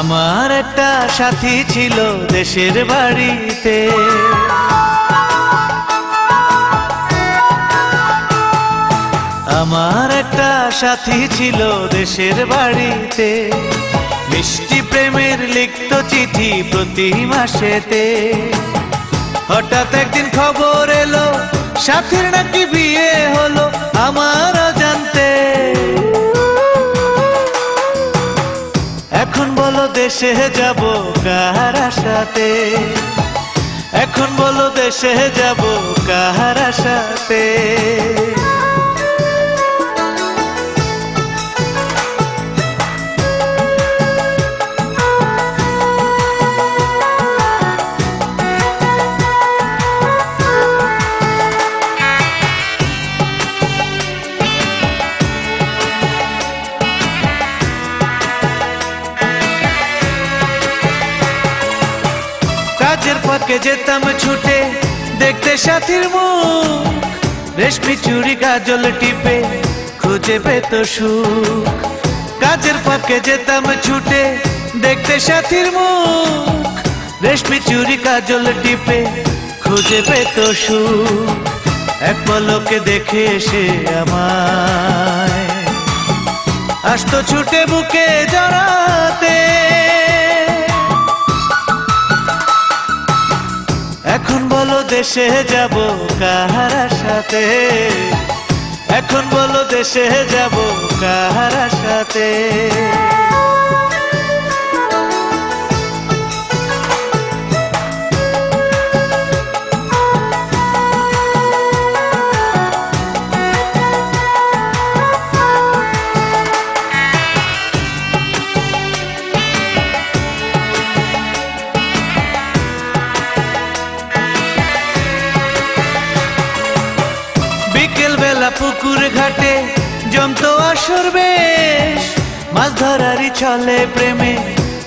আমার একটা সাথী ছিল দেশের বাড়িতে, আমার একটা সাথী ছিল দেশের বাড়িতে, মিষ্টি প্রেমের লিখত চিঠি প্রতি মাসেতে। হঠাৎ একদিন খবর এলো সাথীর নাকি বিয়ে হলো আমার অজান্তে। এখন বলো দেশে যাব কার আশাতে, এখন বলো দেশে যাব কার আশাতে। কাজের ফাঁকে যেতাম ছুটে দেখতে সাথীর মুখ, রেশমি চুড়ি কাজল টিপে খুঁজে পেত সুখ। কাজের ফাঁকে যেতাম ছুটে দেখতে সাথীর মুখ, রেশমি চুড়ি কাজল টিপে খুঁজে পেত সুখ। এক পলকে দেখে এসে আমায় আসতো ছুটে বুকে জড়াতে। এখন বলো দেশে যাব কার আশাতে, এখন বলো দেশে যাব কার আশাতে। বিকেল বেলা পুকুর ঘাটে জমতো আসর বেশ, মাছ ধরারই ছলে প্রেমে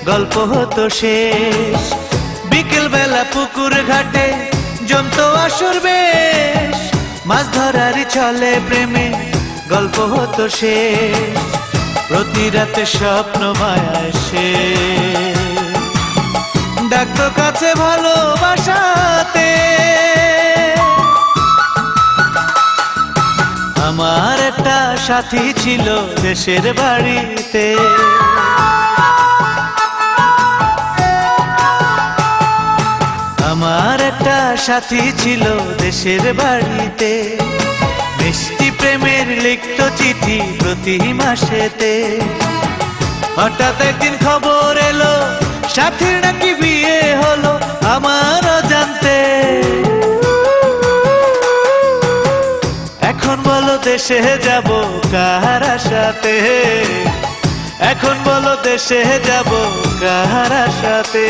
গল্প হতো শেষ। বিকেল বেলা পুকুর ঘাটে জমতো আসর বেশ, মাছ ধরারই ছলে প্রেমে গল্প হতো শেষ। প্রতি রাতে স্বপ্ন মায়া সে ডাকতো কাছে ভালোবাসাতে। আমার একটা সাথী ছিল দেশের বাড়িতে, আমার একটা সাথী ছিল দেশের বাড়িতে, মিষ্টি প্রেমের লিখত চিঠি প্রতি মাসেতে। হঠাৎ একদিন খবর এলো সাথীর নাকি বিয়ে হলো আমার অজান্তে। এখন বলো দেশে যাব কার আশাতে, এখন বলো দেশে যাব কার আশাতে।